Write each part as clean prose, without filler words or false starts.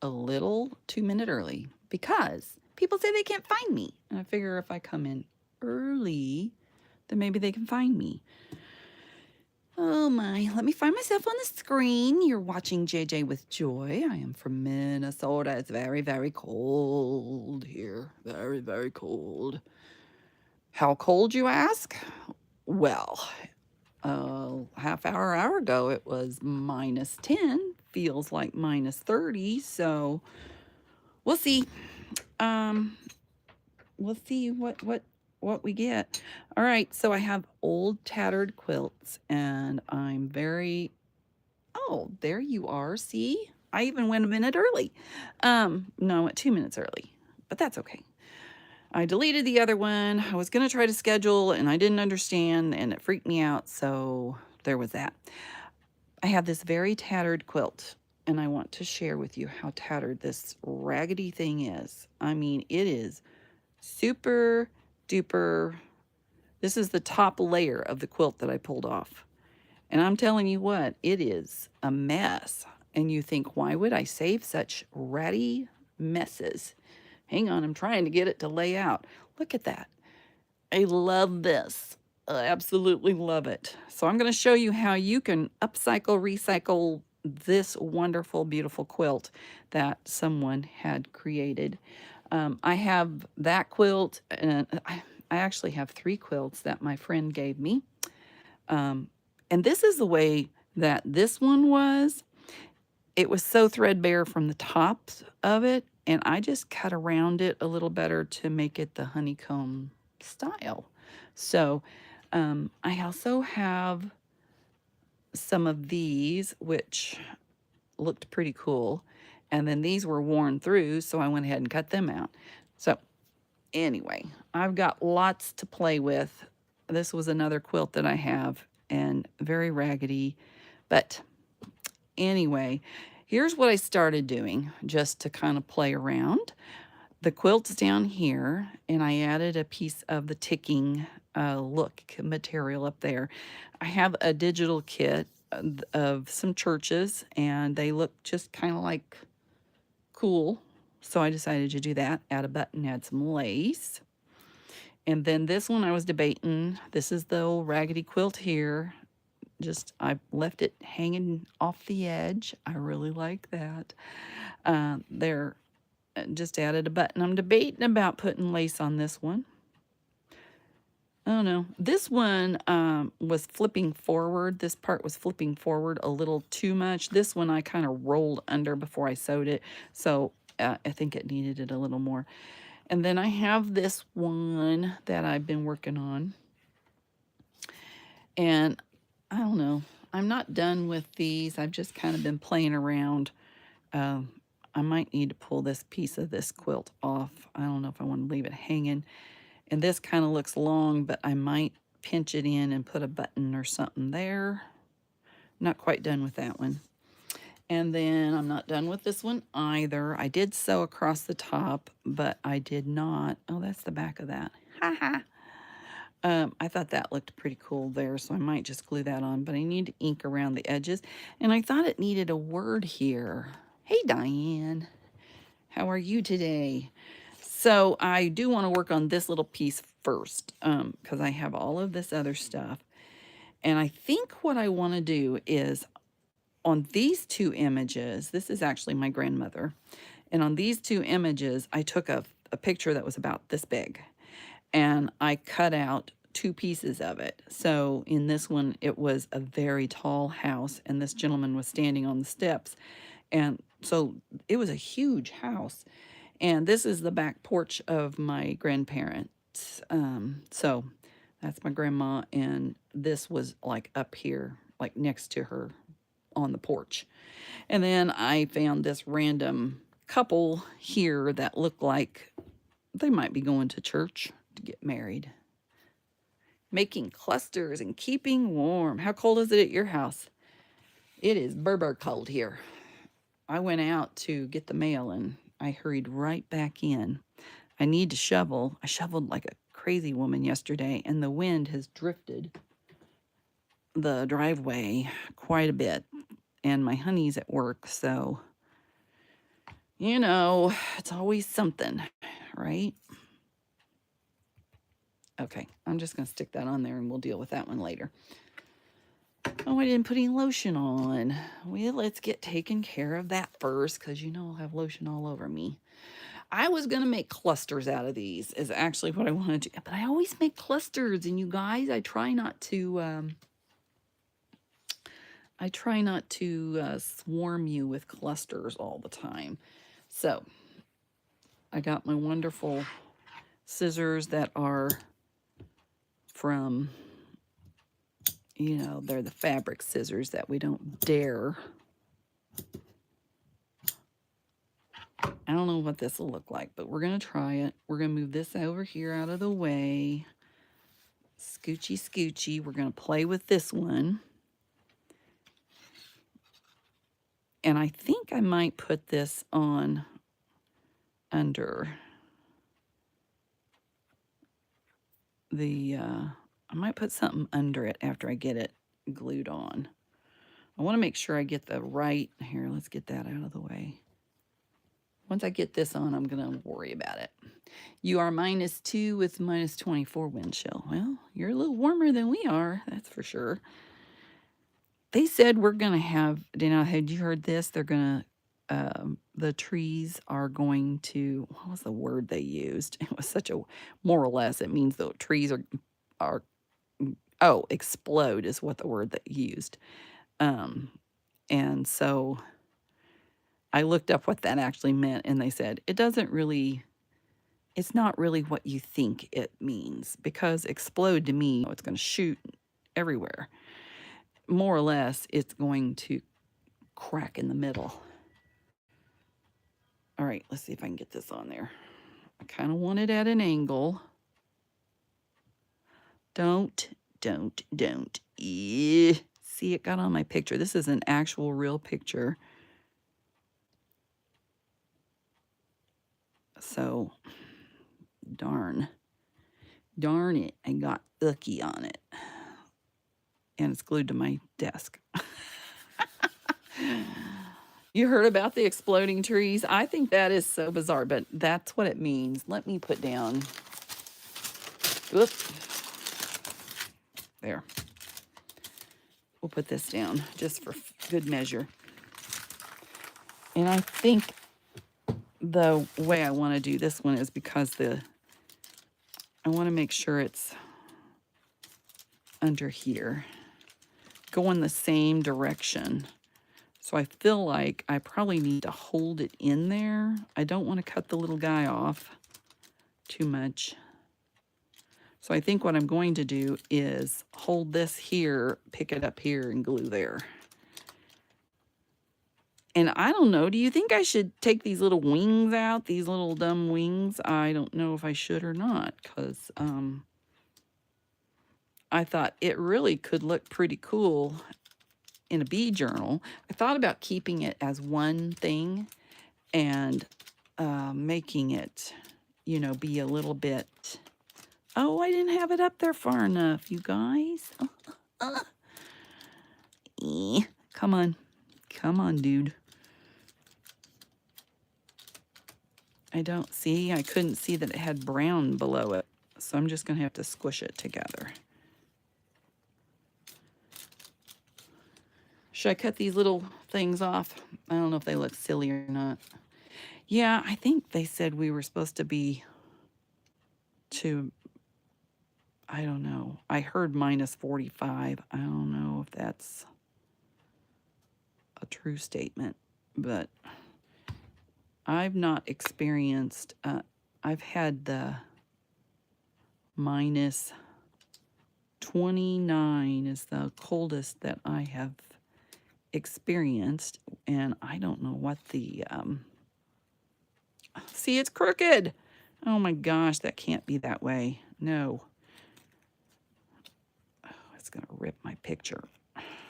a little 2-minute early because people say they can't find me. And I figure if I come in early, then maybe they can find me. Oh my, let me find myself on the screen. You're watching JJ with Joy. I am from Minnesota. It's very, very cold here. Very, very cold. How cold, you ask? Well, hour ago it was -10. Feels like -30. So we'll see. Um, we'll see what we get. All right, so I have old tattered quilts, and I'm very. Oh, there you are. See, I even went a minute early. No, I went 2 minutes early, but that's okay. I deleted the other one. I was going to try to schedule and I didn't understand and it freaked me out. So there was that. I have this very tattered quilt and I want to share with you how tattered this raggedy thing is. I mean, it is super duper. This is the top layer of the quilt that I pulled off. And I'm telling you what, it is a mess. And you think, why would I save such ratty messes? Hang on, I'm trying to get it to lay out. Look at that. I love this. I absolutely love it. So I'm going to show you how you can upcycle, recycle this wonderful, beautiful quilt that someone had created. I have that quilt, and I actually have 3 quilts that my friend gave me. And this is the way that this one was. It was so threadbare from the top of it, and I just cut around it a little better to make it the honeycomb style. So I also have some of these, which looked pretty cool. And then these were worn through, so I went ahead and cut them out. So anyway, I've got lots to play with. This was another quilt that I have, and very raggedy. But anyway, here's what I started doing just to kind of play around. The quilt's down here, and I added a piece of the ticking look material up there. I have a digital kit of some churches, and they look just kind of like cool. So I decided to do that. Add a button, add some lace. And then this one I was debating. This is the old raggedy quilt here. Just, I left it hanging off the edge. I really like that. There, just added a button. I'm debating about putting lace on this one. Oh no, this one was flipping forward. This part was flipping forward a little too much. This one I kind of rolled under before I sewed it. So I think it needed it a little more. And then I have this one that I've been working on. And I don't know. I'm not done with these. I've just kind of been playing around. I might need to pull this piece of this quilt off. I don't know if I want to leave it hanging. And this kind of looks long, but I might pinch it in and put a button or something there. Not quite done with that one. And then I'm not done with this one either. I did sew across the top, but I did not. Oh, that's the back of that. Ha ha. I thought that looked pretty cool there, so I might just glue that on, but I need to ink around the edges. And I thought it needed a word here. Hey, Diane. How are you today? So I do want to work on this little piece first because I have all of this other stuff. And I think what I want to do is on these 2 images, this is actually my grandmother. And on these 2 images, I took a picture that was about this big. And I cut out 2 pieces of it. So in this one, it was a very tall house, and this gentleman was standing on the steps. And so it was a huge house. And this is the back porch of my grandparents. So that's my grandma, and this was like up here, like next to her on the porch. And then I found this random couple here that looked like they might be going to church to get married. Making clusters and keeping warm. How cold is it at your house? It is berber cold here. I went out to get the mail and I hurried right back in. I need to shovel. I shoveled like a crazy woman yesterday, and the wind has drifted the driveway quite a bit. And my honey's at work, so You know, it's always something, right? Okay, I'm just going to stick that on there and we'll deal with that one later. Oh, I didn't put any lotion on. Well, let's get taken care of that first because you know I'll have lotion all over me. I was going to make clusters out of these is actually what I wanted to do. But I always make clusters, and you guys, I try not to swarm you with clusters all the time. So I got my wonderful scissors that are from, you know, they're the fabric scissors that we don't dare. I don't know what this will look like, but we're going to try it. We're going to move this over here out of the way. Scoochy, scoochy. We're going to play with this one. And I think I might put this on under the, I might put something under it after I get it glued on. I want to make sure I get the right, here, let's get that out of the way. Once I get this on, I'm going to worry about it. You are -2 with -24 wind chill. Well, you're a little warmer than we are, that's for sure. They said we're going to have, Dana, had you heard this? They're going to, the trees are going to, what was the word they used? It was such a, more or less, it means the trees are, oh, explode is what the word that used. And so I looked up what that actually meant, and they said it doesn't really, it's not really what you think it means, because explode to me, it's going to shoot everywhere. More or less, it's going to crack in the middle. All right, let's see if I can get this on there. I kind of want it at an angle. Don't. See, it got on my picture. This is an actual real picture. So, darn it, I got icky on it. And it's glued to my desk. You heard about the exploding trees? I think that is so bizarre, but that's what it means. Let me put down, whoop, there. We'll put this down just for good measure. And I think the way I want to do this one is because I want to make sure it's under here, going the same direction. So I feel like I probably need to hold it in there. I don't want to cut the little guy off too much. So I think what I'm going to do is hold this here, pick it up here, and glue there. And I don't know, do you think I should take these little wings out, these little dumb wings? I don't know if I should or not, because I thought it really could look pretty cool in a bee journal. I thought about keeping it as one thing and making it, you know, be a little bit... Oh, I didn't have it up there far enough, you guys. Come on. Come on, dude. I don't see. I couldn't see that it had brown below it. So I'm just going to have to squish it together. Should I cut these little things off? I don't know if they look silly or not. Yeah, I think they said we were supposed to be to... I don't know. I heard -45. I don't know if that's a true statement, but I've not experienced, I've had the -29 is the coldest that I have experienced, and I don't know what the, see, it's crooked. Oh my gosh, that can't be that way. No. It's going to rip my picture.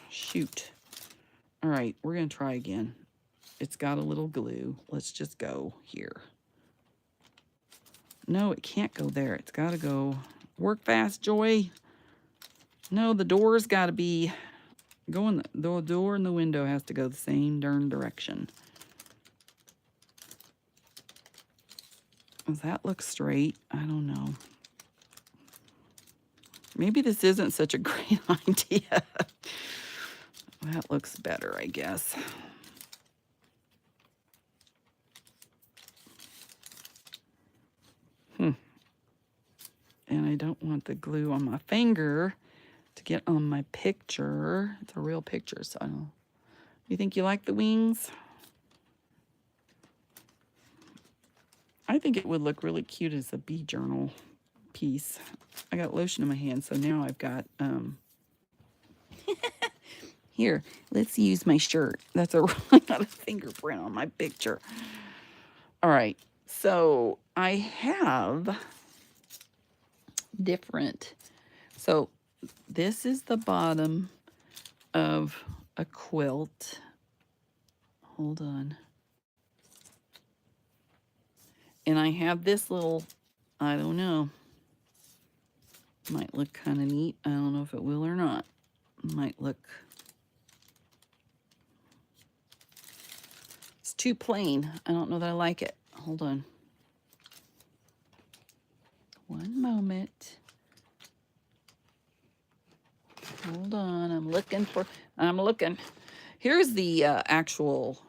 Shoot. All right, we're going to try again. It's got a little glue. Let's just go here. No, it can't go there. It's got to go. Work fast, Joy. No, the door's got to be going. The door and the window has to go the same darn direction. Does that look straight? I don't know. Maybe this isn't such a great idea. That looks better, I guess. And I don't want the glue on my finger to get on my picture. It's a real picture, so I don't. You think you like the wings? I think it would look really cute as a bee journal piece. I got lotion in my hand, so now I've got here, let's use my shirt. That's a really not a fingerprint on my picture. All right, so I have different. So this is the bottom of a quilt. Hold on. And I have this little, I don't know, might look kind of neat. I don't know if it will or not. Might look, it's too plain. I don't know that I like it. Hold on. One moment. Hold on, I'm looking. Here's the actual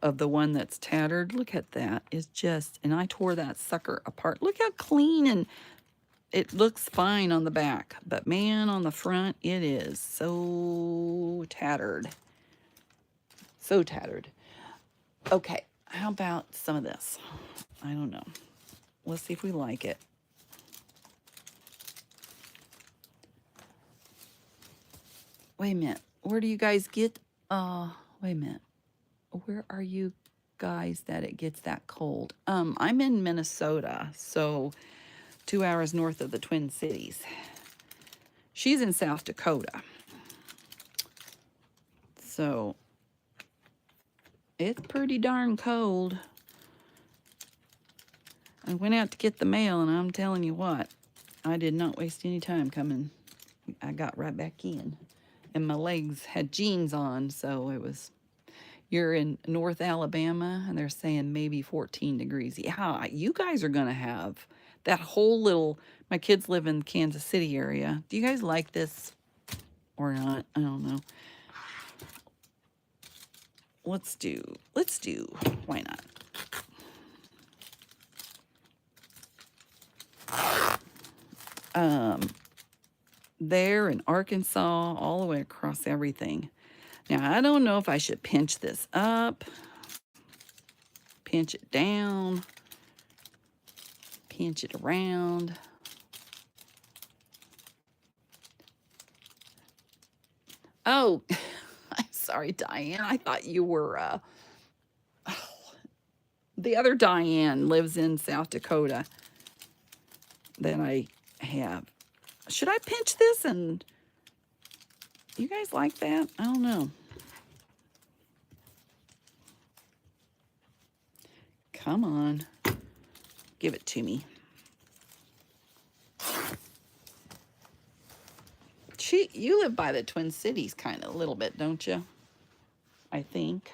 of the one that's tattered. Look at that. It's just, and I tore that sucker apart. Look how clean, and it looks fine on the back. But man, on the front, it is so tattered. So tattered. Okay, how about some of this? I don't know. Let's see if we like it. Wait a minute. Where do you guys get, wait a minute. Where are you guys that it gets that cold? I'm in Minnesota, so 2 hours north of the Twin Cities. She's in South Dakota. So it's pretty darn cold. I went out to get the mail, and I'm telling you what, I did not waste any time coming. I got right back in. And my legs had jeans on, so it was... You're in North Alabama, and they're saying maybe 14 degrees. Yeah, you guys are going to have that whole little... My kids live in the Kansas City area. Do you guys like this or not? I don't know. Let's do, why not? There in Arkansas, all the way across everything. Now, I don't know if I should pinch this up, pinch it down, pinch it around. Oh, I'm sorry, Diane. I thought you were, the other Diane lives in South Dakota that I have. Should I pinch this? And you guys like that? I don't know. Come on. Give it to me. You live by the Twin Cities kind of a little bit, don't you? I think.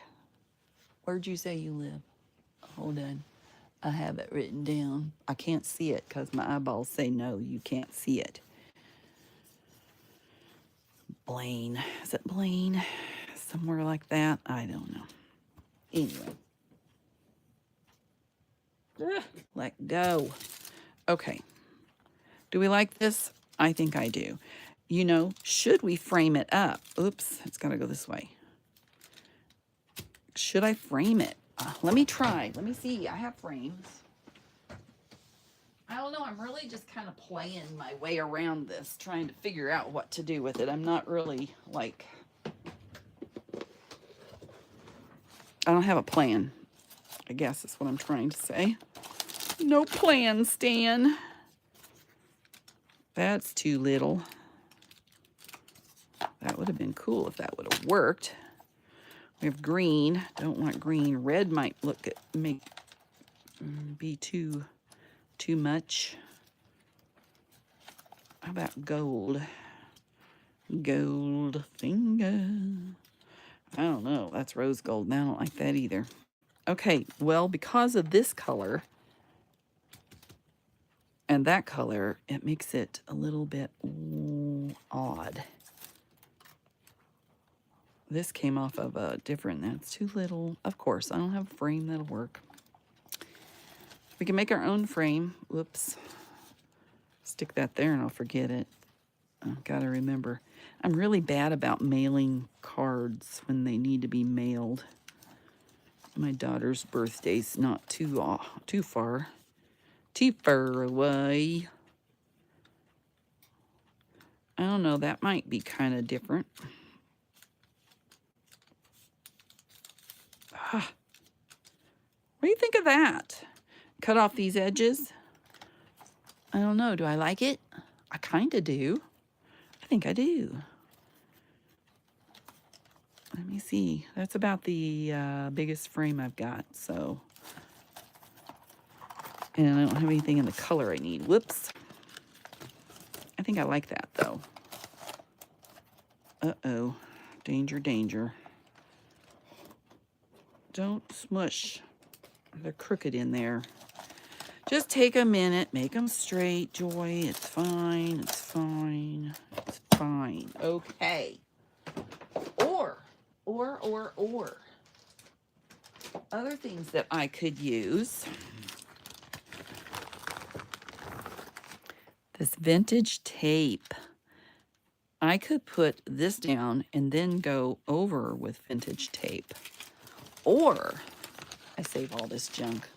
Where'd you say you live? Hold on. I have it written down. I can't see it because my eyeballs say no, you can't see it. Blaine. Is it Blaine? Somewhere like that? I don't know. Anyway. Ugh, let go. Okay. Do we like this? I think I do. You know, should we frame it up? Oops, it's got to go this way. Should I frame it? Let me try. Let me see. I have frames. I don't know. I'm really just kind of playing my way around this, trying to figure out what to do with it. I'm not really like... I don't have a plan. I guess is what I'm trying to say. No plan, Stan. That's too little. That would have been cool if that would have worked. We have green. Don't want green. Red might be too much. How about gold? Gold finger. I don't know. That's rose gold. I don't like that either. Okay, well, because of this color, And that color, it makes it a little bit odd. This came off of a different, that's too little. Of course, I don't have a frame that'll work. We can make our own frame. Whoops. Stick that there and I'll forget it. I've got to remember. I'm really bad about mailing cards when they need to be mailed. My daughter's birthday's not too far away. I don't know, that might be kind of different. What do you think of that? Cut off these edges. I don't know, do I like it? I kind of do. I think I do. Let me see. That's about the biggest frame I've got, so. And I don't have anything in the color I need. Whoops. I think I like that, though. Uh-oh. Danger, danger. Don't smush. They're crooked in there. Just take a minute. Make them straight, Joy. It's fine. It's fine. It's fine. Okay. Or. Other things that I could use. This vintage tape. I could put this down and then go over with vintage tape. Or, I save all this junk.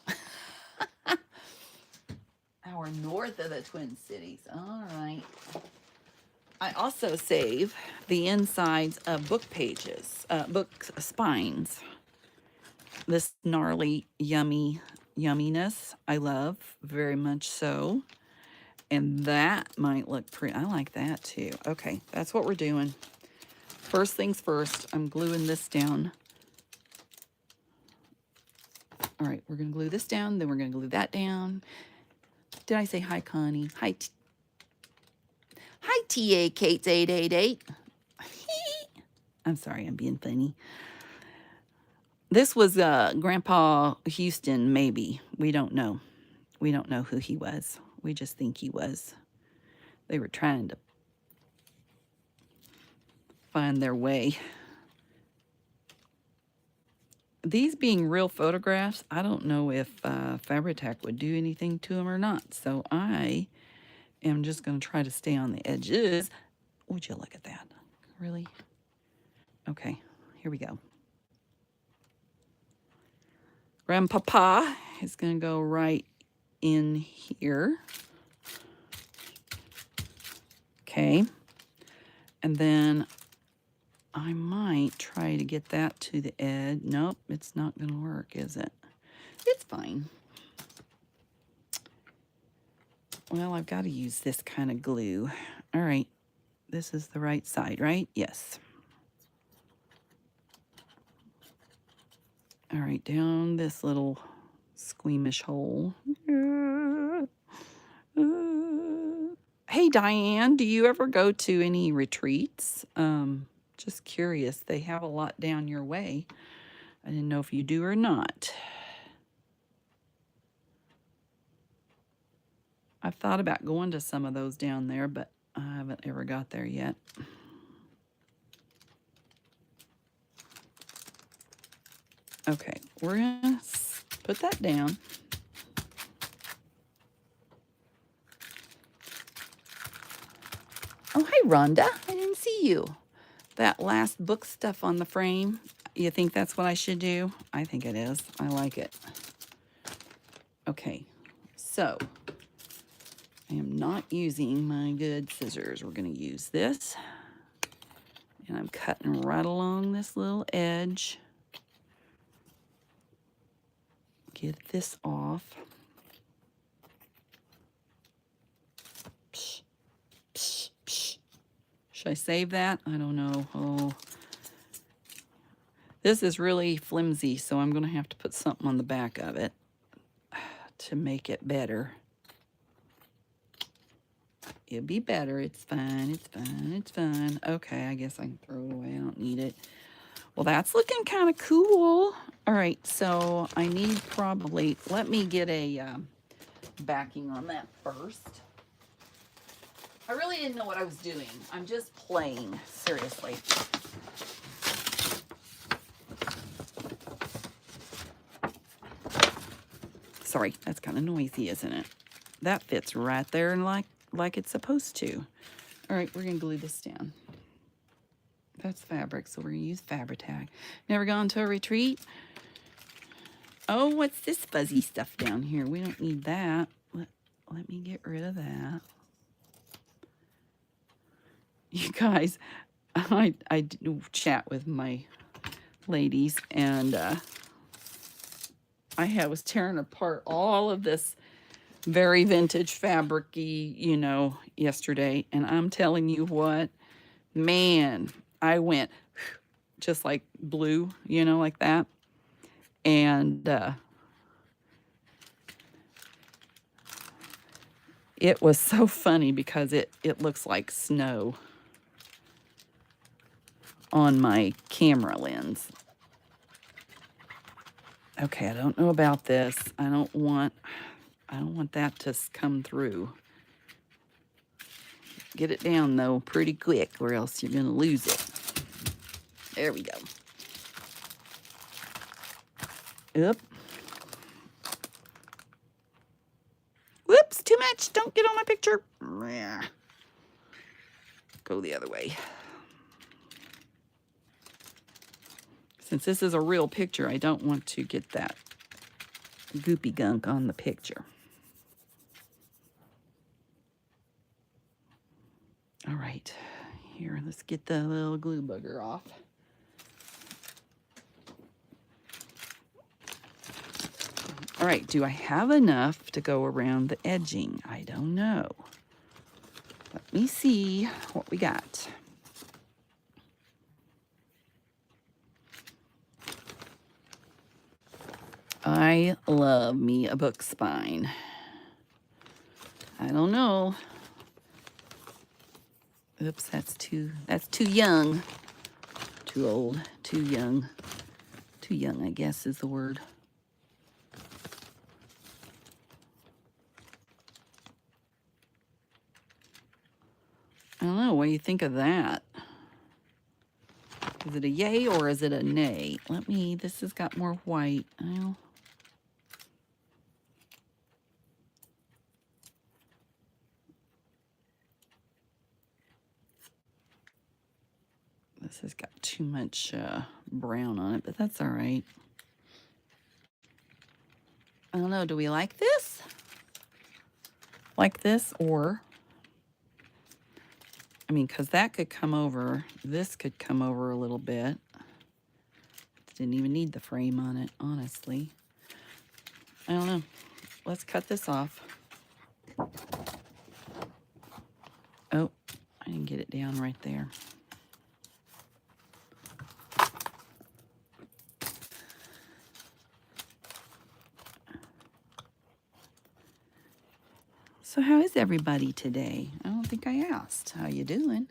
Our north of the Twin Cities. All right. I also save the insides of book pages, book spines. This gnarly, yumminess, I love very much so. And that might look pretty. I like that too. Okay, that's what we're doing. First things first, I'm gluing this down. All right, we're going to glue this down, then we're going to glue that down. Did I say hi, Connie? Hi, TA Kate's 888. I'm sorry, I'm being funny. This was Grandpa Houston, maybe. We don't know. We don't know who he was. We just think he was. They were trying to find their way. These being real photographs, I don't know if Fabri-Tac would do anything to them or not. So I am just going to try to stay on the edges. Would you look at that? Really? Okay, here we go. Grandpapa is going to go right in here. Okay. And then I might try to get that to the edge. Nope, it's not going to work, is it? It's fine. Well, I've got to use this kind of glue. All right. This is the right side, right? Yes. All right, down this little squeamish hole. Hey, Diane, do you ever go to any retreats? Just curious. They have a lot down your way. I didn't know if you do or not. I've thought about going to some of those down there, but I haven't ever got there yet. Okay, we're going to put that down. Oh, hey, Rhonda. I didn't see you. That last book stuff on the frame, you think that's what I should do? I think it is. I like it. Okay, so I am not using my good scissors. We're going to use this. And I'm cutting right along this little edge. Get this off. Psh, psh, psh. Should I save that? I don't know. Oh, this is really flimsy, so I'm going to have to put something on the back of it to make it better. It'll be better. It's fine. It's fine. It's fine. Okay, I guess I can throw it away. I don't need it. Well, that's looking kind of cool. All right, so I need probably, let me get a backing on that first. I really didn't know what I was doing. I'm just playing, seriously. Sorry, that's kind of noisy, isn't it? That fits right there and like it's supposed to. All right, we're gonna glue this down. That's fabric, so we're gonna use Fabri-Tac. Never gone to a retreat? Oh, what's this fuzzy stuff down here? We don't need that. Let me get rid of that. You guys, I do chat with my ladies, and I was tearing apart all of this very vintage fabric-y, yesterday, and I'm telling you what, man, I went just like blue, like that. And it was so funny because it looks like snow on my camera lens. Okay, I don't know about this. I don't want that to come through. Get it down though pretty quick or else you're gonna lose it. There we go. Up. Whoops, too much. Don't get on my picture. Go the other way. Since this is a real picture, I don't want to get that goopy gunk on the picture. All right, here, let's get the little glue bugger off. All right, do I have enough to go around the edging? I don't know. Let me see what we got. I love me a book spine. I don't know. Oops, that's too young. Too old, too young. Too young, I guess is the word. I don't know, what do you think of that? Is it a yay or is it a nay? This has got more white. Well, this has got too much brown on it, but that's all right. I don't know, do we like this? Like this, or, because that could come over, this could come over a little bit. Didn't even need the frame on it, honestly. I don't know. Let's cut this off. Oh, I didn't get it down right there. So how is everybody today? I don't think I asked. How you doing?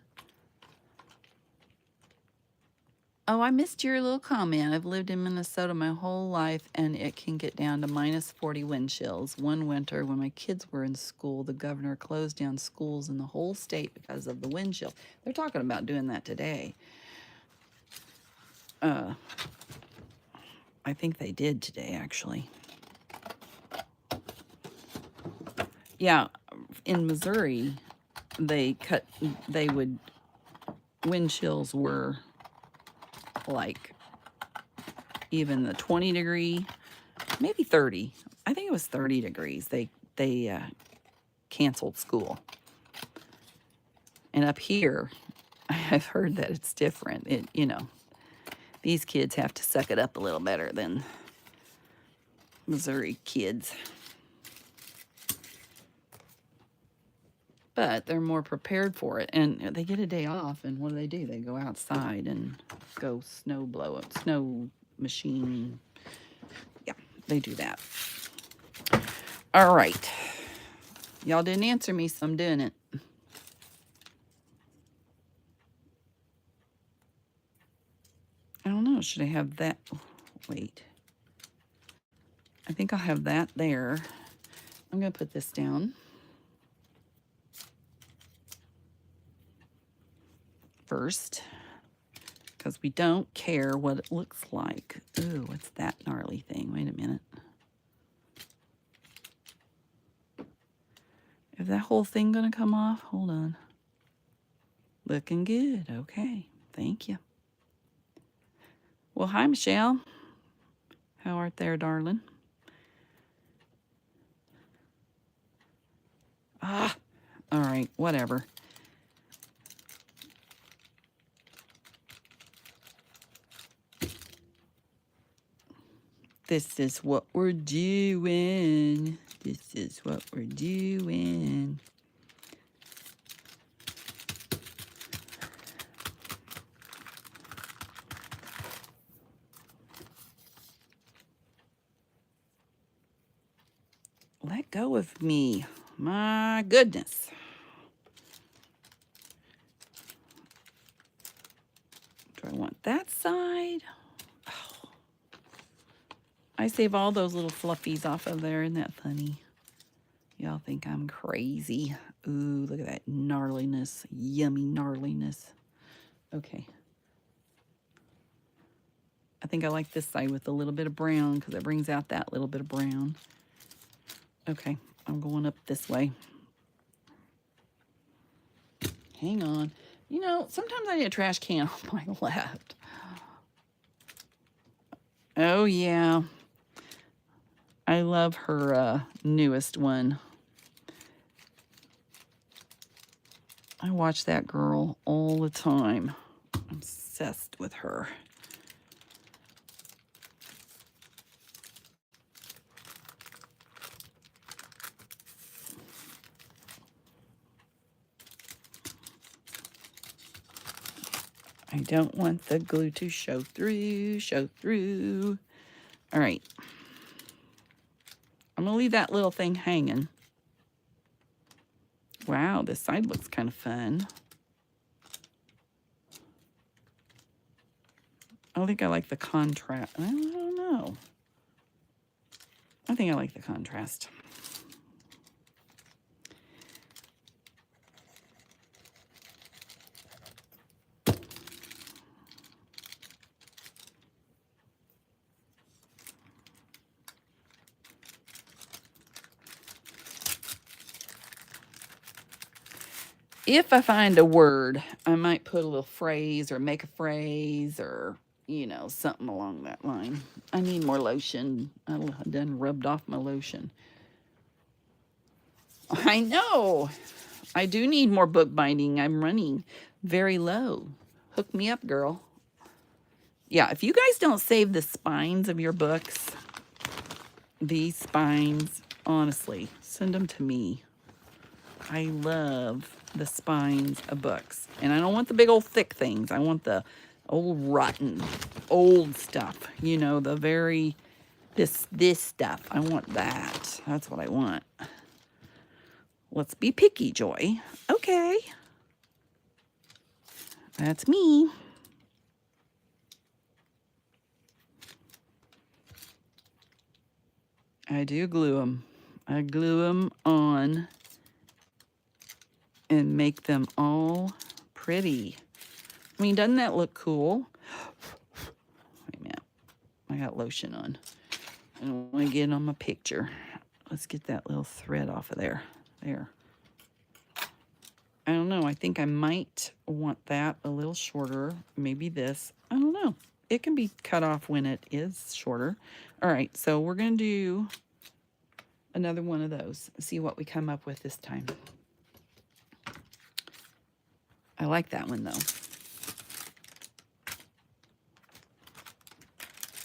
Oh, I missed your little comment. I've lived in Minnesota my whole life, and it can get down to -40 wind chills. One winter, when my kids were in school, the governor closed down schools in the whole state because of the wind chill. They're talking about doing that today. I think they did today, actually. Yeah, in Missouri, wind chills were like even the 20 degree, maybe 30. I think it was 30 degrees. They canceled school. And up here, I've heard that it's different. These kids have to suck it up a little better than Missouri kids. But they're more prepared for it, and they get a day off, and what do? They go outside and go snow machine. Yeah, they do that. All right. Y'all didn't answer me, so I'm doing it. I don't know. Should I have that? Wait. I think I'll have that there. I'm going to put this down first because we don't care what it looks like. Ooh, what's that gnarly thing? Wait a minute. Is that whole thing going to come off? Hold on. Looking good. Okay. Thank you. Well, hi, Michelle. How art there, darling? Ah, all right, whatever. This is what we're doing. This is what we're doing. Let go of me. My goodness. Do I want that side? Oh. I save all those little fluffies off of there. Isn't that funny? Y'all think I'm crazy. Ooh, look at that gnarliness. Yummy gnarliness. Okay. I think I like this side with a little bit of brown because it brings out that little bit of brown. Okay, I'm going up this way. Hang on. You know, sometimes I need a trash can on my left. Oh, yeah. I love her newest one. I watch that girl all the time. I'm obsessed with her. I don't want the glue to show through, All right. I'm going to leave that little thing hanging. Wow, this side looks kind of fun. I think I like the contrast. I don't know. I think I like the contrast. If I find a word, I might put a little phrase or make a phrase or, you know, something along that line. I need more lotion. I done rubbed off my lotion. I know. I do need more bookbinding. I'm running very low. Hook me up, girl. Yeah, if you guys don't save the spines of your books, these spines, honestly, send them to me. I love the spines of books. And I don't want the big old thick things. I want the old rotten old stuff. You know, the very this stuff. I want that. That's what I want. Let's be picky, Joy. Okay. That's me. I do glue them. I glue them on and make them all pretty. I mean, doesn't that look cool? Wait a minute. I got lotion on. I don't want to get on my picture. Let's get that little thread off of there. There. I don't know. I think I might want that a little shorter. Maybe this. I don't know. It can be cut off when it is shorter. All right. So we're going to do another one of those. See what we come up with this time. I like that one, though.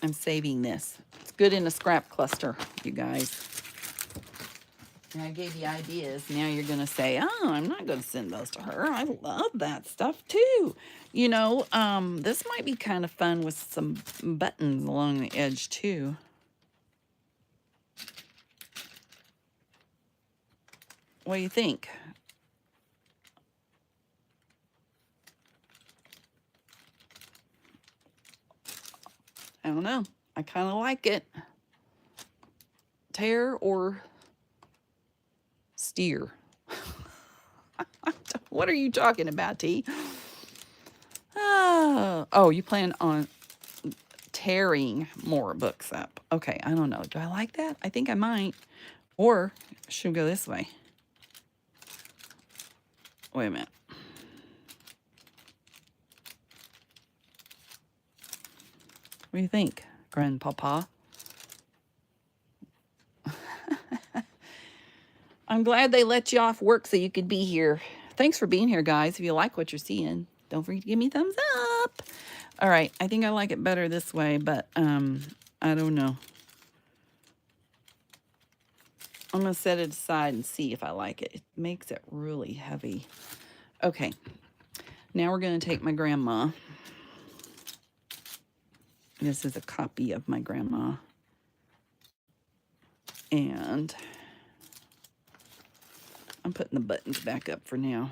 I'm saving this. It's good in a scrap cluster, you guys. And I gave you ideas. Now you're going to say, oh, I'm not going to send those to her. I love that stuff, too. You know, this might be kind of fun with some buttons along the edge, too. What do you think? I don't know. I kind of like it. Tear or steer. What are you talking about, T? Oh, you plan on tearing more books up. Okay, I don't know. Do I like that? I think I might. Or should we go this way? Wait a minute. What do you think, Grandpapa? I'm glad they let you off work so you could be here. Thanks for being here, guys. If you like what you're seeing, don't forget to give me a thumbs up. All right, I think I like it better this way, but I don't know. I'm going to set it aside and see if I like it. It makes it really heavy. Okay, now we're going to take my grandma. This is a copy of my grandma. And I'm putting the buttons back up for now.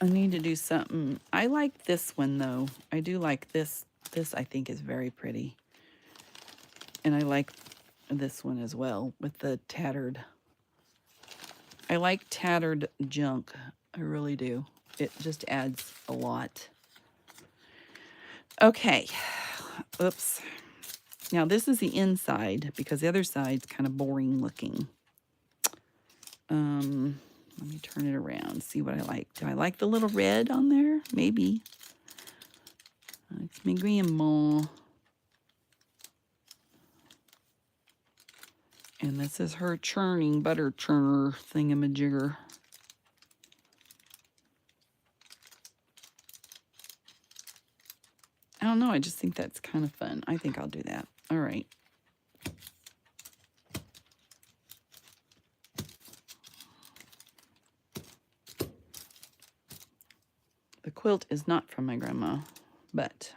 I need to do something. I like this one, though. I do like this. This, I think, is very pretty. And I like this one as well with the tattered. I like tattered junk. I really do. It just adds a lot. Okay. Oops. Now, this is the inside because the other side's kind of boring looking. Let me turn it around, see what I like. Do I like the little red on there? Maybe. It's my grandma. And this is her churning, butter churner thingamajigger. I don't know, I just think that's kind of fun. I think I'll do that. All right. The quilt is not from my grandma, but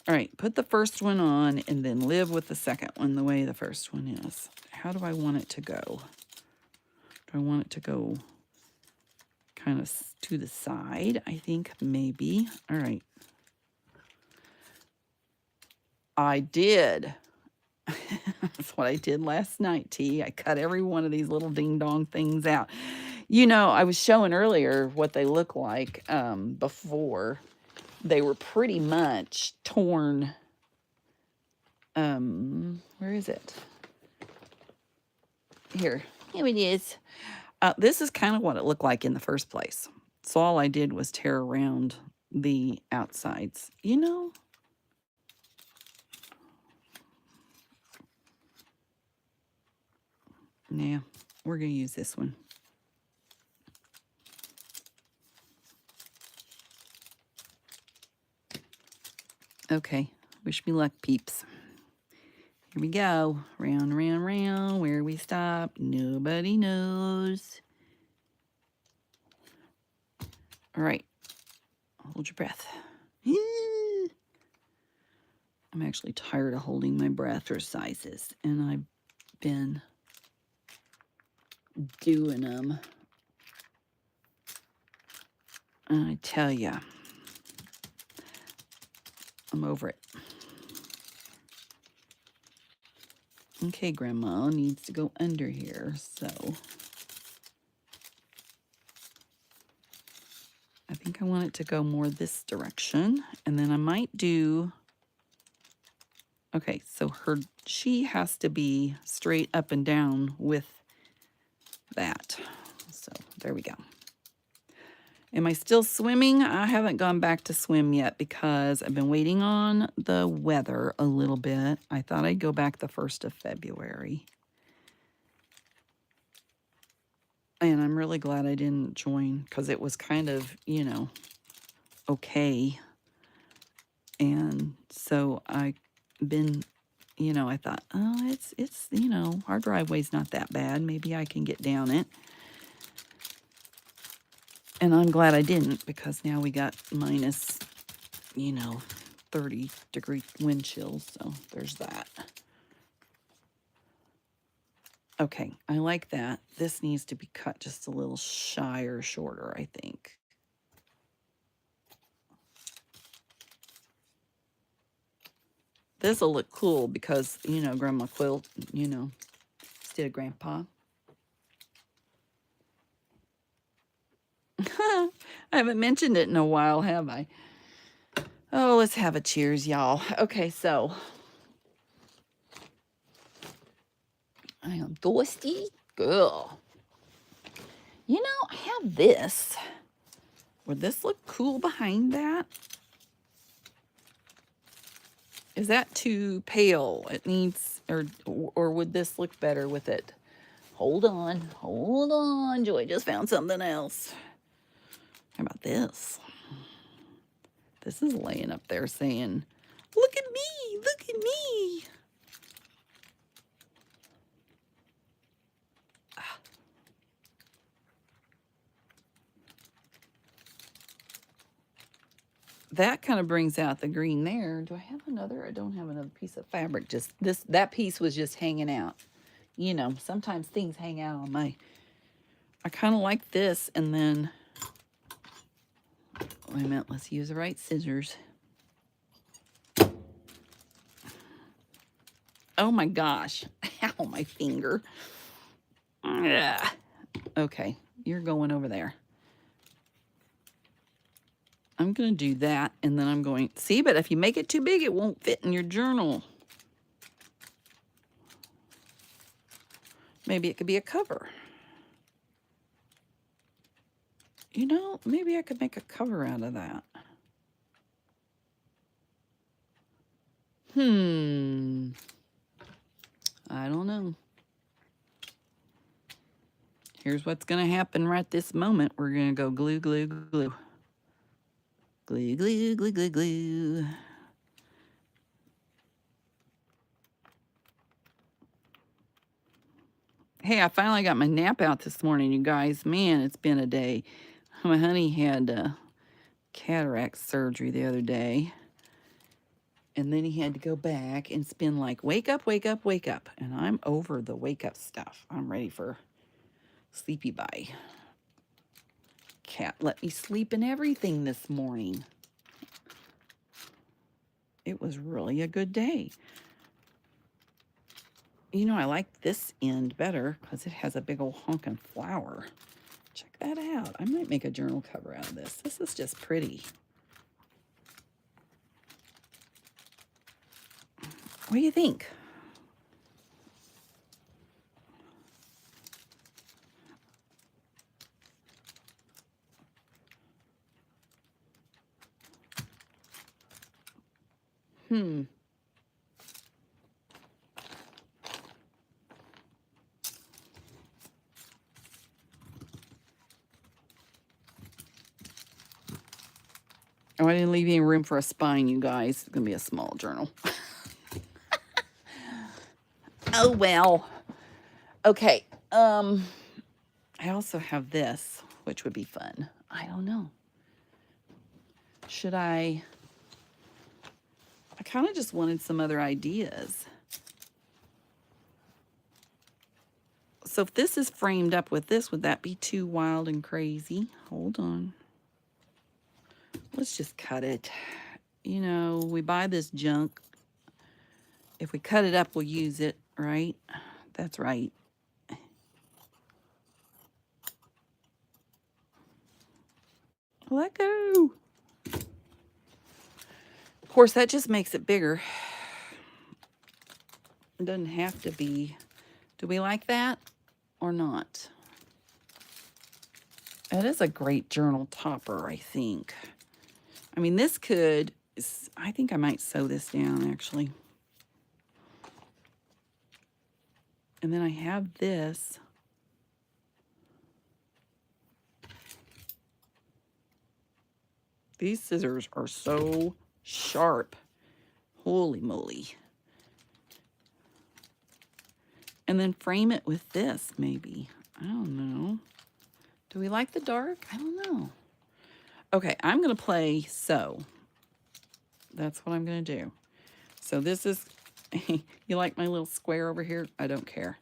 all right, put the first one on and then live with the second one the way the first one is. How do I want it to go? Do I want it to go kind of to the side? I think maybe. All right. I did. That's what I did last night, T. I cut every one of these little ding-dong things out. You know, I was showing earlier what they look like before. They were pretty much torn. Where is it? Here it is. This is kind of what it looked like in the first place. So all I did was tear around the outsides, you know. Nah, we're going to use this one. Okay, wish me luck, peeps. Here we go. Round, round, round. Where we stop, nobody knows. All right. Hold your breath. I'm actually tired of holding my breath or sizes, and I've been doing them. I tell ya, I'm over it. Okay, Grandma needs to go under here, so I think I want it to go more this direction, and then I might do, okay, so she has to be straight up and down with that. So there we go. Am I still swimming? I haven't gone back to swim yet because I've been waiting on the weather a little bit. I thought I'd go back the 1st of February. And I'm really glad I didn't join because it was kind of, you know, okay. And so I've been, you know, I thought, oh, it's, you know, our driveway's not that bad. Maybe I can get down it. And I'm glad I didn't because now we got minus, you know, 30-degree wind chills. So there's that. Okay, I like that. This needs to be cut just a little shy or shorter, I think. This will look cool because, you know, Grandma quilt, you know, instead of Grandpa. I haven't mentioned it in a while, have I? Oh, let's have a cheers, y'all. Okay, so I am thirsty. Girl. You know, I have this. Would this look cool behind that? Is that too pale? It needs, or would this look better with it? Hold on. Joy just found something else. How about this? This is laying up there saying, look at me, look at me. That kind of brings out the green there. Do I have another? I don't have another piece of fabric. Just this, that piece was just hanging out. You know, sometimes things hang out on my, I kind of like this. And then, wait a minute, let's use the right scissors. Oh my gosh. Ow, my finger. Ugh. Okay, you're going over there. I'm going to do that, and then I'm going, see, but if you make it too big, it won't fit in your journal. Maybe it could be a cover. You know, maybe I could make a cover out of that. I don't know. Here's what's going to happen right this moment. We're going to go glue, glue, glue. Glue, glue, glue, glue, glue. Hey, I finally got my nap out this morning, you guys. Man, it's been a day. My honey had cataract surgery the other day. And then he had to go back and spend like, wake up, wake up, wake up. And I'm over the wake up stuff. I'm ready for sleepy bye. Cat let me sleep in everything this morning. It was really a good day. You know, I like this end better because it has a big old honking flower. Check that out. I might make a journal cover out of this. This is just pretty. What do you think? Oh, I didn't leave any room for a spine, you guys. It's going to be a small journal. Oh, well. Okay. I also have this, which would be fun. I don't know. Should I kind of just wanted some other ideas. So if this is framed up with this, would that be too wild and crazy? Hold on. Let's just cut it. You know, we buy this junk. If we cut it up, we'll use it, right? That's right. Let go. Of course, that just makes it bigger. It doesn't have to be. Do we like that or not? It is a great journal topper, I think. I mean, this could, I think I might sew this down, actually. And then I have this. These scissors are so sharp. Holy moly. And then frame it with this, maybe. I don't know. Do we like the dark? I don't know. Okay, I'm going to play sew. That's what I'm going to do. So this is, you like my little square over here? I don't care.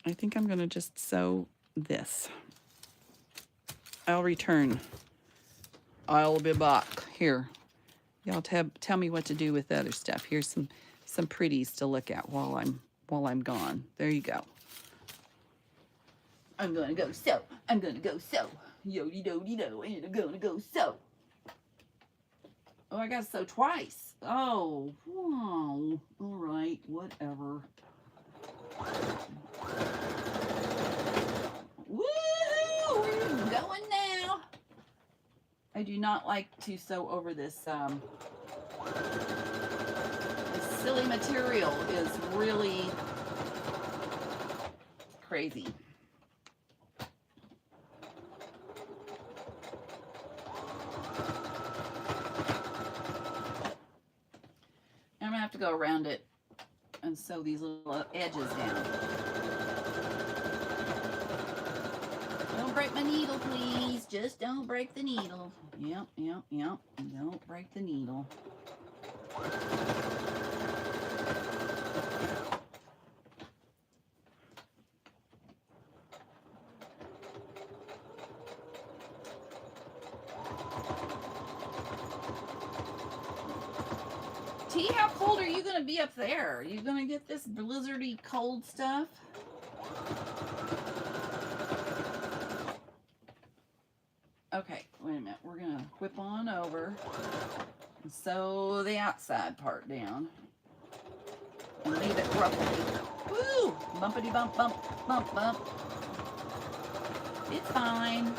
I think I'm going to just sew this. I'll return. I'll be back. Here. Y'all tell me what to do with the other stuff. Here's some pretties to look at while I'm gone. There you go. I'm gonna go sew. I'm gonna go sew. Yody dody do, and I'm gonna go sew. Oh, I gotta sew twice. Oh, wow. All right, whatever. Woo! We're going now. I do not like to sew over this. This silly material is really crazy. I'm gonna have to go around it and sew these little edges down. Don't break my needle, please. Just don't break the needle. Yep. Don't break the needle. T, how cold are you gonna be up there? Are you gonna get this blizzardy cold stuff? Okay, wait a minute. We're gonna whip on over and sew the outside part down and leave it ruffly. Woo! Bumpity bump, bump, bump, bump. It's fine.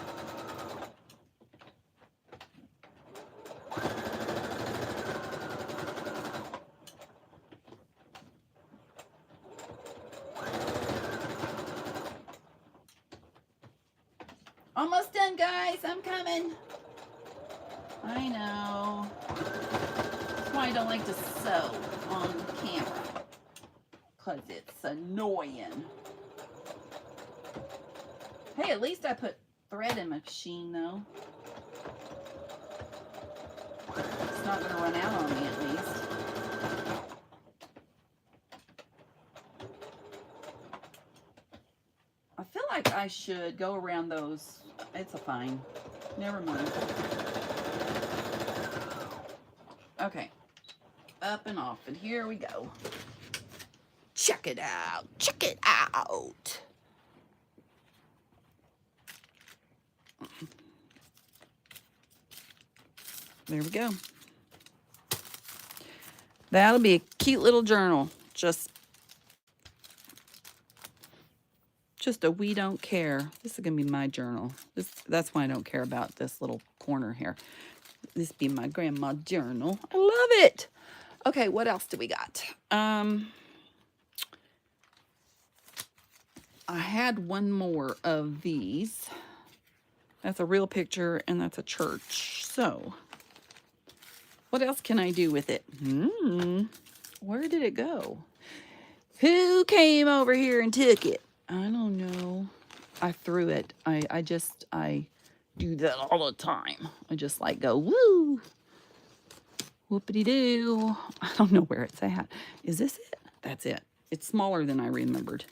Almost done, guys. I'm coming. I know. That's why I don't like to sew on camera. Because it's annoying. Hey, at least I put thread in my machine, though. It's not going to run out on me, at least. I feel like I should go around those. It's a fine. Never mind. Okay. Up and off. And here we go. Check it out. Check it out. There we go. That'll be a cute little journal. Just a we don't care. This is going to be my journal. That's why I don't care about this little corner here. This be my grandma journal. I love it. Okay, what else do we got? I had one more of these. That's a real picture, and that's a church. So, what else can I do with it? Where did it go? Who came over here and took it? I don't know. I threw it. I do that all the time. I just like go, woo, whoopity-doo. I don't know where it's at. Is this it? That's it. It's smaller than I remembered.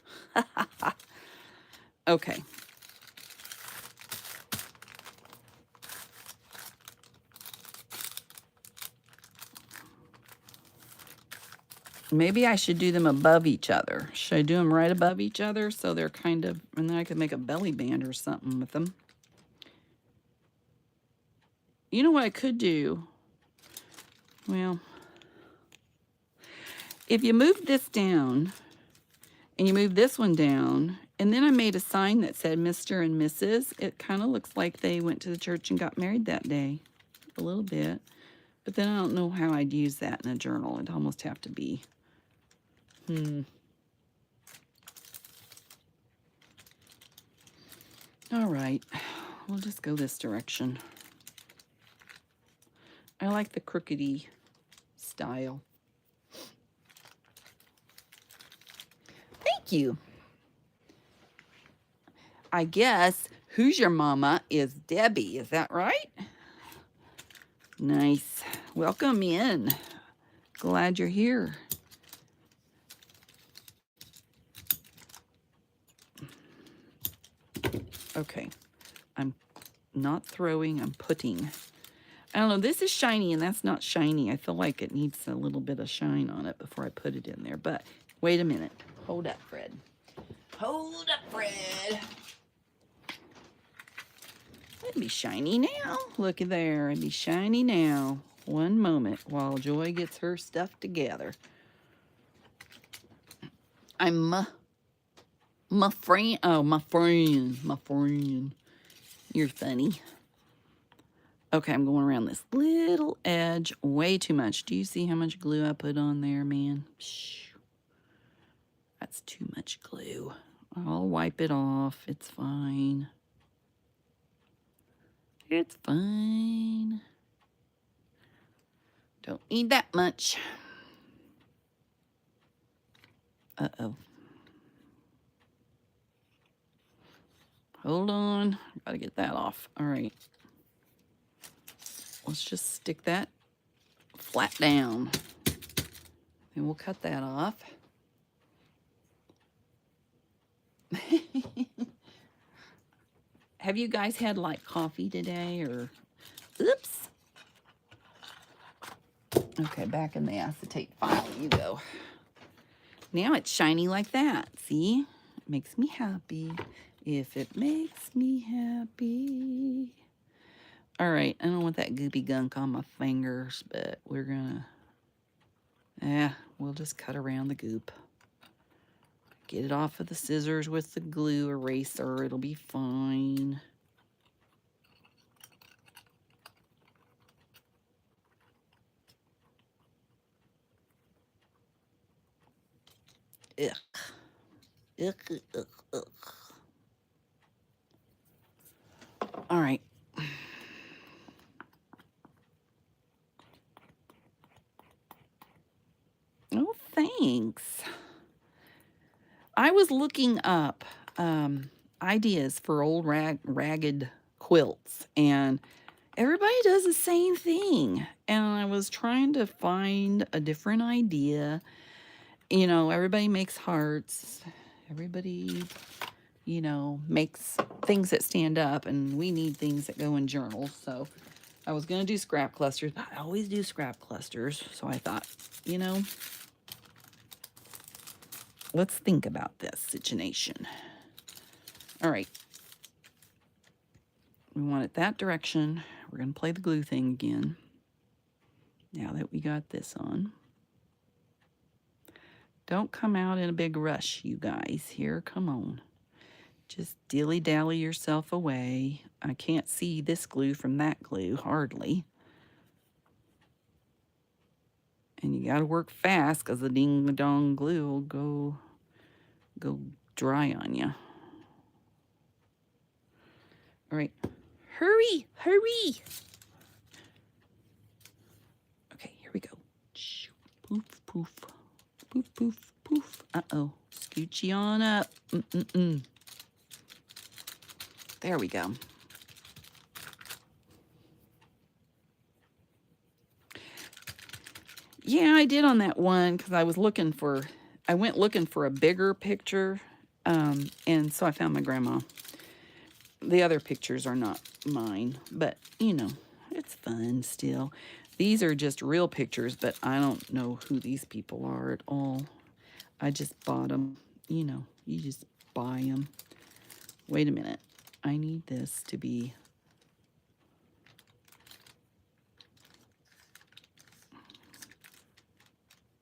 Okay. Maybe I should do them above each other. Should I do them right above each other so they're kind of, and then I could make a belly band or something with them. You know what I could do? Well, if you move this down and you move this one down, and then I made a sign that said Mr. and Mrs., it kind of looks like they went to the church and got married that day. A little bit. But then I don't know how I'd use that in a journal. It'd almost have to be. All right. We'll just go this direction. I like the crookedy style. Thank you. I guess Who's Your Mama is Debbie. Is that right? Nice. Welcome in. Glad you're here. Okay. I'm not throwing, I'm putting. I don't know, this is shiny and that's not shiny. I feel like it needs a little bit of shine on it before I put it in there. But wait a minute. Hold up, Fred. Hold up, Fred. It'd be shiny now. Look at there. It'd be shiny now. One moment while Joy gets her stuff together. I'm my friend. Oh, my friend. My friend. You're funny. Okay, I'm going around this little edge way too much. Do you see how much glue I put on there, man? Psh, that's too much glue. I'll wipe it off. It's fine. It's fine. Don't need that much. Uh-oh. Hold on. Gotta get that off. All right. Let's just stick that flat down. And we'll cut that off. Have you guys had like coffee today or... Oops. Okay, back in the acetate file you go. Now it's shiny like that. See? It makes me happy. If it makes me happy. All right, I don't want that goopy gunk on my fingers, but we're gonna... we'll just cut around the goop. Get it off of the scissors with the glue eraser. It'll be fine. Ugh. Ugh, ugh, ugh. All right. Oh, thanks. I was looking up ideas for old ragged quilts, and everybody does the same thing. And I was trying to find a different idea. You know, everybody makes hearts. Everybody, you know, makes things that stand up, and we need things that go in journals. So I was going to do scrap clusters, but I always do scrap clusters. So I thought, you know, let's think about this situation. All right. We want it that direction. We're going to play the glue thing again. Now that we got this on. Don't come out in a big rush, you guys. Here, come on. Just dilly-dally yourself away. I can't see this glue from that glue, hardly. And you got to work fast because the ding-dong glue will go dry on you. All right. Hurry, hurry. Okay, here we go. Poof, poof. Poof, poof, poof. Uh-oh. Scoochie on up. There we go. Yeah, I did on that one because I went looking for a bigger picture, and so I found my grandma. The other pictures are not mine, but, you know, it's fun still. These are just real pictures, but I don't know who these people are at all. I just bought them. You know, you just buy them. Wait a minute. I need this to be...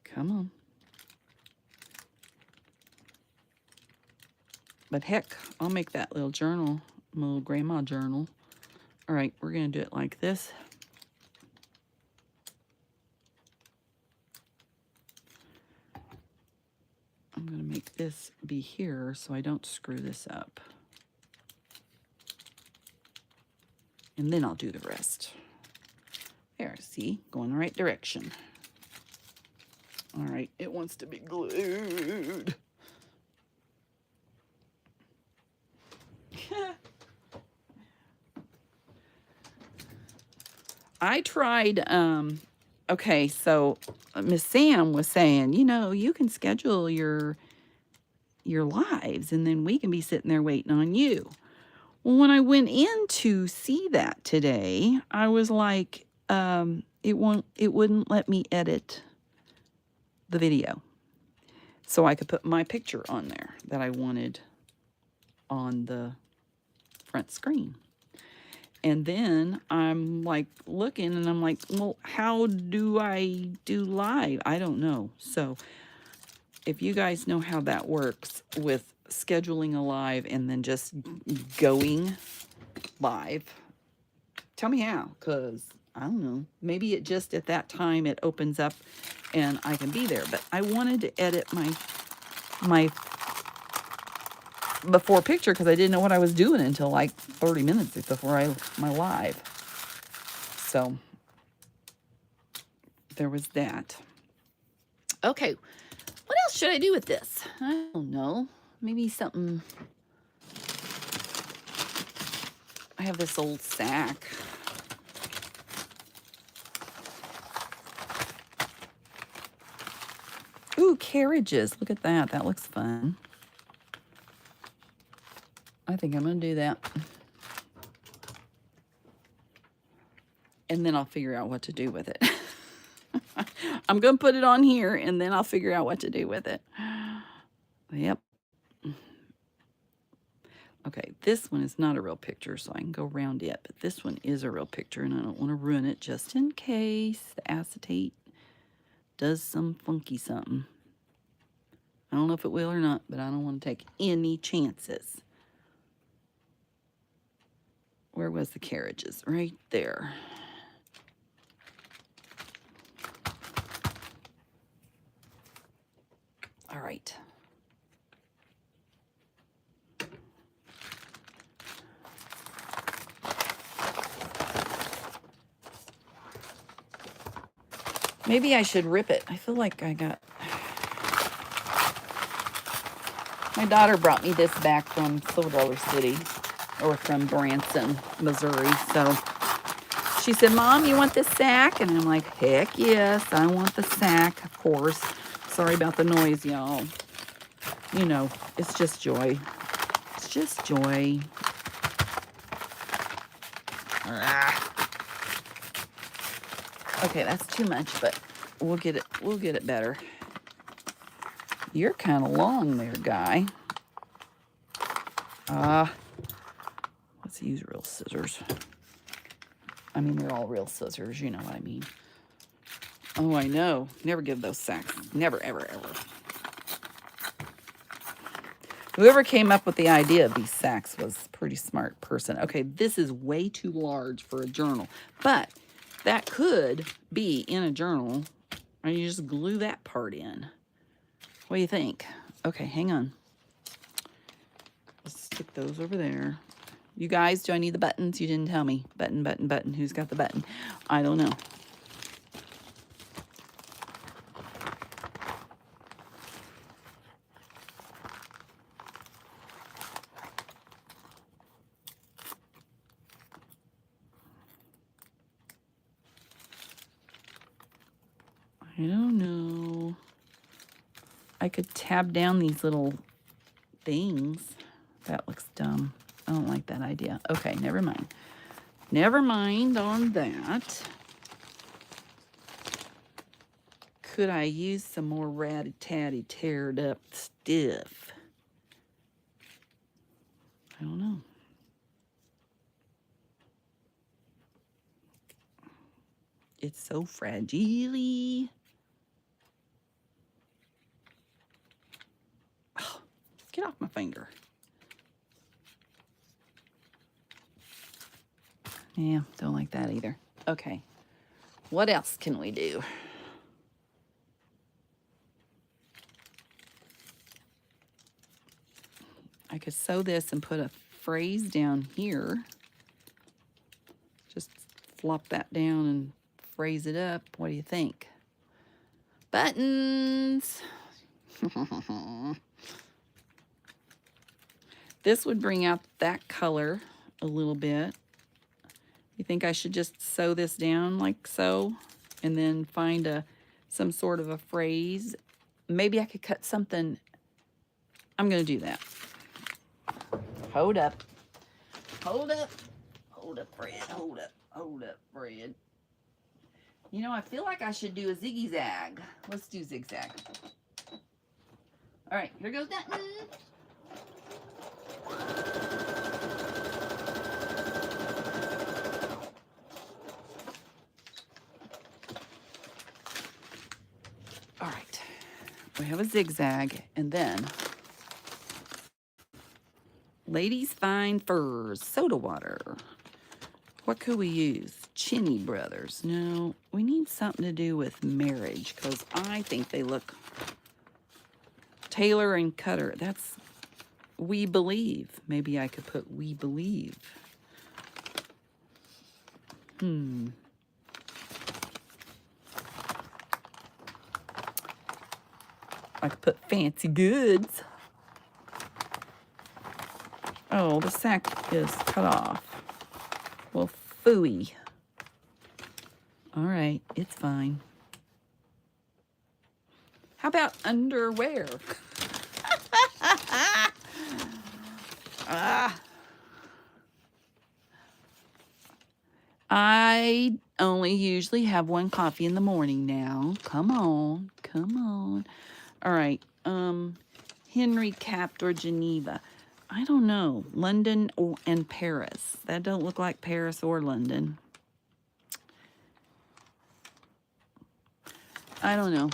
Come on. But heck, I'll make that little journal, my little grandma journal. All right, we're going to do it like this. I'm going to make this be here so I don't screw this up. And then I'll do the rest. There, see? Going the right direction. All right, it wants to be glued. I tried, okay, so Miss Sam was saying, you know, you can schedule your lives and then we can be sitting there waiting on you. Well, when I went in to see that today, I was like, it wouldn't let me edit the video. So I could put my picture on there that I wanted on the front screen. And then I'm like looking and I'm like, well, how do I do live? I don't know. So if you guys know how that works with scheduling a live and then just going live, tell me how, because I don't know. Maybe it just at that time it opens up and I can be there. But I wanted to edit my before picture because I didn't know what I was doing until like 30 minutes before my live. So there was that. Okay, what else should I do with this? I don't know. Maybe something. I have this old sack. Ooh, carriages. Look at that. That looks fun. I think I'm going to do that. And then I'll figure out what to do with it. I'm going to put it on here, and then I'll figure out what to do with it. Yep. Okay, this one is not a real picture, so I can go around it. But this one is a real picture, and I don't want to ruin it just in case the acetate does some funky something. I don't know if it will or not, but I don't want to take any chances. Where was the carriages? Right there. All right. Maybe I should rip it. I feel like I got... My daughter brought me this back from Silver City, or from Branson, Missouri. So she said, Mom, you want this sack? And I'm like, heck yes, I want the sack, of course. Sorry about the noise, y'all. You know, it's just joy. It's just joy. Okay, that's too much, but we'll get it better. You're kind of long there, guy. Let's use real scissors. I mean, they're all real scissors, you know what I mean. Oh, I know. Never give those sacks. Never, ever, ever. Whoever came up with the idea of these sacks was a pretty smart person. Okay, this is way too large for a journal, but that could be in a journal, and you just glue that part in. What do you think? Okay, hang on. Let's stick those over there. You guys, do I need the buttons? You didn't tell me. Button, button, button. Who's got the button? I don't know. I don't know. I could tab down these little things. That looks dumb. I don't like that idea. Okay, never mind. Never mind on that. Could I use some more ratty-tatty, teared up stuff? I don't know. It's so fragile. Oh, get off my finger. Yeah, don't like that either. Okay, what else can we do? I could sew this and put a phrase down here. Just flop that down and phrase it up. What do you think? Buttons. This would bring out that color a little bit. You think I should just sew this down like so and then find some sort of a phrase? Maybe I could cut something. I'm going to do that. Hold up. Hold up. Hold up, Fred. Hold up. Hold up, Fred. You know, I feel like I should do a zigzag. Let's do zigzag. All right, here goes nothing. All right, we have a zigzag, and then Ladies Fine Furs, soda water. What could we use? Chinny Brothers. No, we need something to do with marriage, because I think they look... Tailor and Cutter. That's We Believe. Maybe I could put We Believe. I could put Fancy Goods. Oh, the sack is cut off. Well, phooey. All right, it's fine. How about underwear? I only usually have one coffee in the morning now. Come on, come on. All right, Henry Capt or Geneva. I don't know. London and Paris. That don't look like Paris or London. I don't know.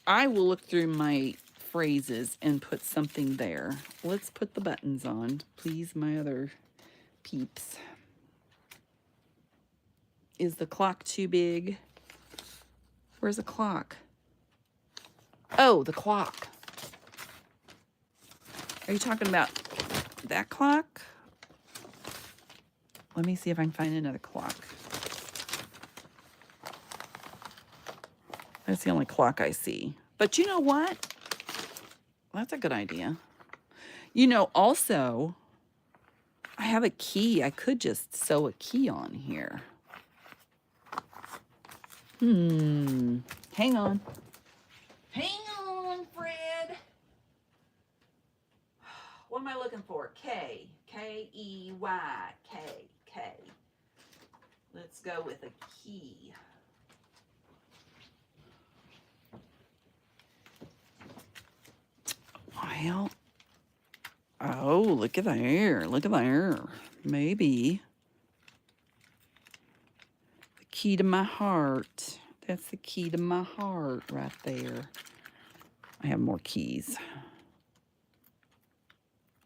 I will look through my phrases and put something there. Let's put the buttons on, please, my other peeps. Is the clock too big? Where's the clock? Oh, the clock. Are you talking about that clock? Let me see if I can find another clock. That's the only clock I see. But you know what? That's a good idea. You know, also, I have a key. I could just sew a key on here. Hang on. Hang on, Fred. What am I looking for? K. K-E-Y. K. K. Let's go with a key. Well, oh, look at there. Look at there. Maybe. The key to my heart. That's the key to my heart right there. I have more keys.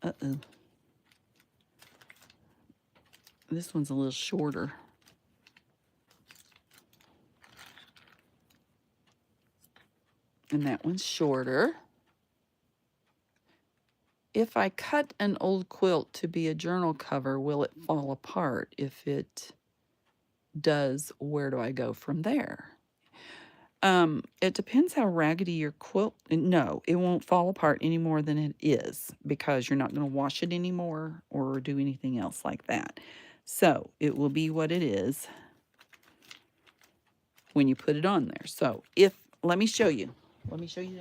Uh-oh. This one's a little shorter. And that one's shorter. If I cut an old quilt to be a journal cover, will it fall apart? If it does, where do I go from there? It depends how raggedy your quilt... No, it won't fall apart any more than it is, because you're not going to wash it anymore or do anything else like that. So it will be what it is when you put it on there. So let me show you. Let me show you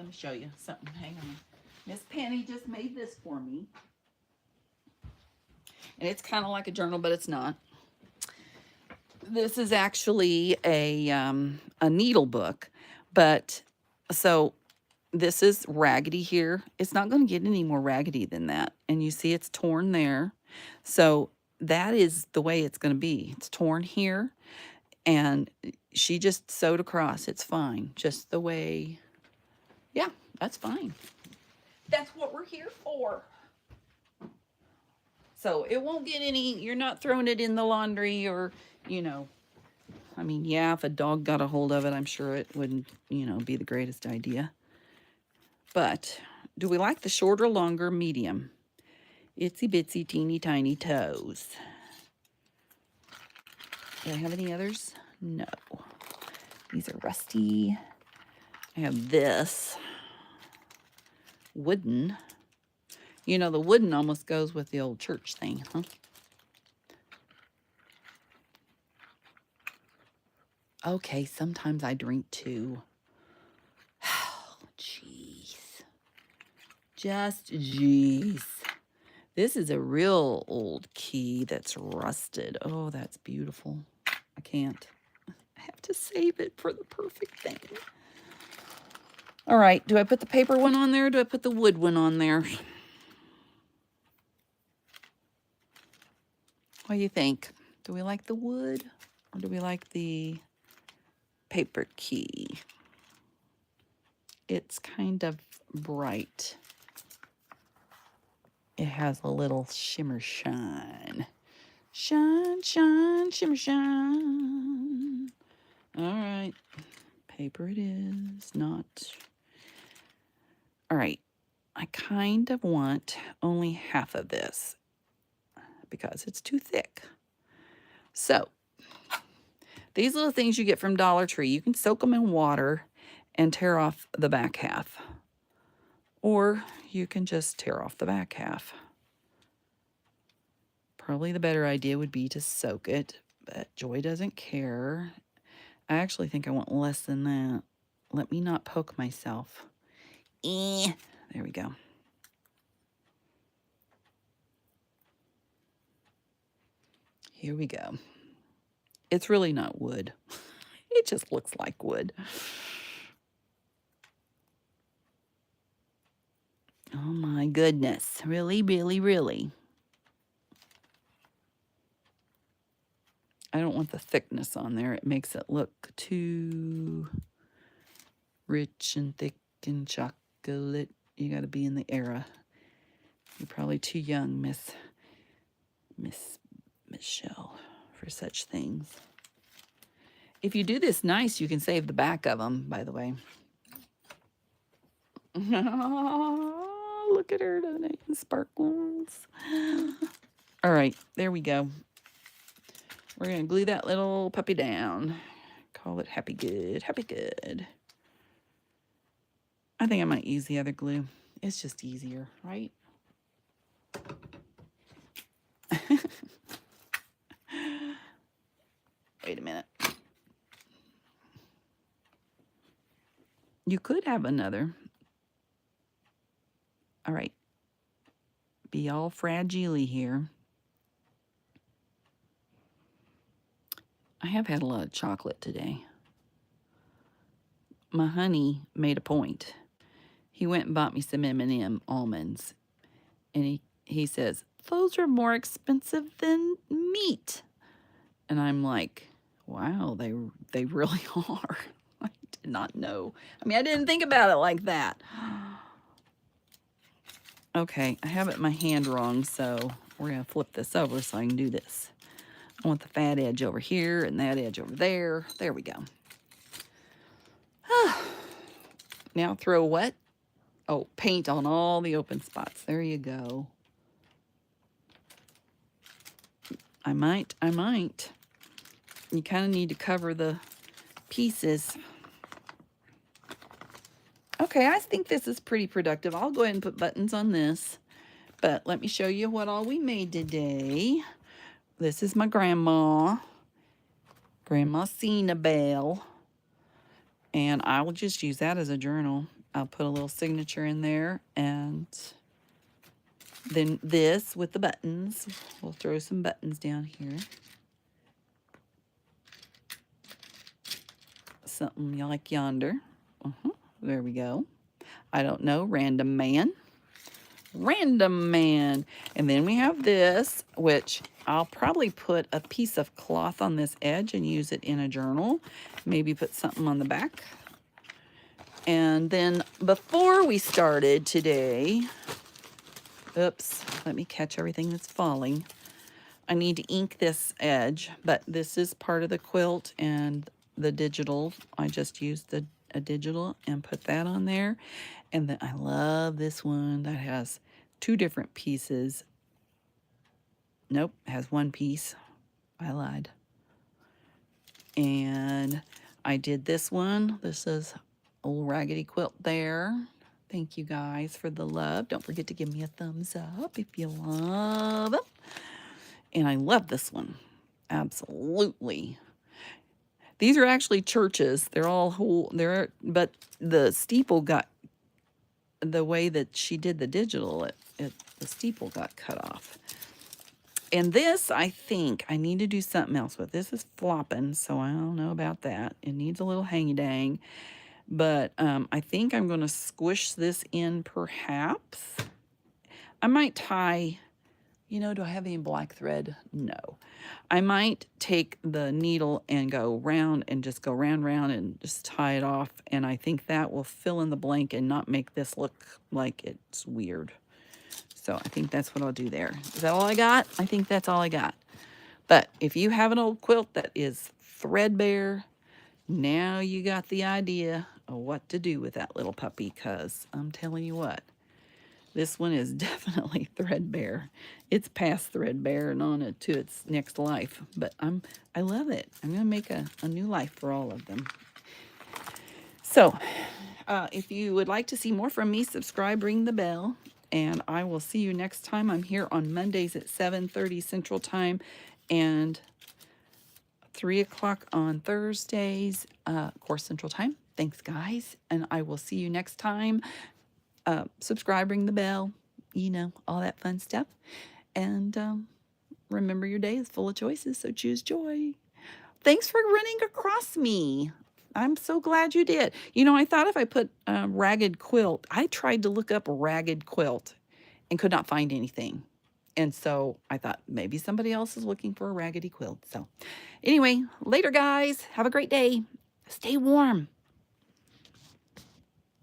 something. Hang on. Miss Penny just made this for me. And it's kind of like a journal, but it's not. This is actually a needle book. But, so, this is raggedy here. It's not going to get any more raggedy than that. And you see it's torn there. So, that is the way it's going to be. It's torn here. And she just sewed across. It's fine. Just the way... Yeah, that's fine. That's what we're here for. So it won't get any, you're not throwing it in the laundry or, you know, I mean, yeah, if a dog got a hold of it, I'm sure it wouldn't, you know, be the greatest idea. But do we like the shorter, longer, medium? Itsy bitsy, teeny tiny toes. Do I have any others? No. These are rusty. I have this. Wooden. You know, the wooden almost goes with the old church thing, huh? Okay, sometimes I drink too. Oh, jeez. Just jeez. This is a real old key that's rusted. Oh, that's beautiful. I can't. I have to save it for the perfect thing. All right, do I put the paper one on there or do I put the wood one on there? What do you think? Do we like the wood or do we like the paper key? It's kind of bright. It has a little shimmer shine. Shine, shine, shimmer, shine. All right, paper it is, not. All right, I kind of want only half of this because it's too thick. So, these little things you get from Dollar Tree, you can soak them in water and tear off the back half. Or you can just tear off the back half. Probably the better idea would be to soak it, but Joy doesn't care. I actually think I want less than that. Let me not poke myself. There we go. Here we go. It's really not wood. It just looks like wood. Oh my goodness. Really, really, really. I don't want the thickness on there. It makes it look too rich and thick and chocolate. You got to be in the era. You're probably too young, Miss Michelle, for such things. If you do this nice, you can save the back of them, by the way. Look at her tonight in sparkles. All right, there we go. We're going to glue that little puppy down. Call it Happy Good, Happy Good. I think I might use the other glue. It's just easier, right? Wait a minute. You could have another. All right. Be all fragile-y here. I have had a lot of chocolate today. My honey made a point. He went and bought me some M&M almonds. And he says, those are more expensive than meat. And I'm like, wow, they really are. I did not know. I mean, I didn't think about it like that. Okay, I have it in my hand wrong, so we're going to flip this over so I can do this. I want the fat edge over here and that edge over there. There we go. Now throw what? Oh, paint on all the open spots. There you go. I might. You kind of need to cover the pieces. Okay, I think this is pretty productive. I'll go ahead and put buttons on this. But let me show you what all we made today. This is my grandma. Grandma Cena Bell. And I will just use that as a journal. I'll put a little signature in there. And then this with the buttons. We'll throw some buttons down here. Something like yonder. There we go. I don't know. Random man. Random man. And then we have this, which I'll probably put a piece of cloth on this edge and use it in a journal. Maybe put something on the back. And then before we started today, oops, let me catch everything that's falling. I need to ink this edge, but this is part of the quilt and the digital. I just used a digital and put that on there. And then I love this one that has two different pieces. Nope, has one piece. I lied. And I did this one. This is old raggedy quilt there. Thank you guys for the love. Don't forget to give me a thumbs up if you love it. And I love this one. Absolutely. These are actually churches. They're all whole. But the steeple got the way that she did the digital. It the steeple got cut off. And this, I think I need to do something else with. This is flopping, so I don't know about that. It needs a little hangy-dang. But I think I'm going to squish this in perhaps. I might tie, you know, do I have any black thread? No. I might take the needle and go round and just go round and just tie it off. And I think that will fill in the blank and not make this look like it's weird. So I think that's what I'll do there. Is that all I got? I think that's all I got. But if you have an old quilt that is threadbare, now you got the idea of what to do with that little puppy, because I'm telling you what, this one is definitely threadbare. It's past threadbare and on it to its next life. But I love it. I'm going to make a new life for all of them. So if you would like to see more from me, subscribe, ring the bell. And I will see you next time. I'm here on Mondays at 7:30 Central Time and 3 o'clock on Thursdays, of course, Central Time. Thanks, guys. And I will see you next time. Subscribe, ring the bell, you know, all that fun stuff. And remember, your day is full of choices, so choose joy. Thanks for running across me. I'm so glad you did. You know, I thought if I put ragged quilt, I tried to look up ragged quilt and could not find anything. And so I thought maybe somebody else is looking for a raggedy quilt. So anyway, later, guys. Have a great day. Stay warm.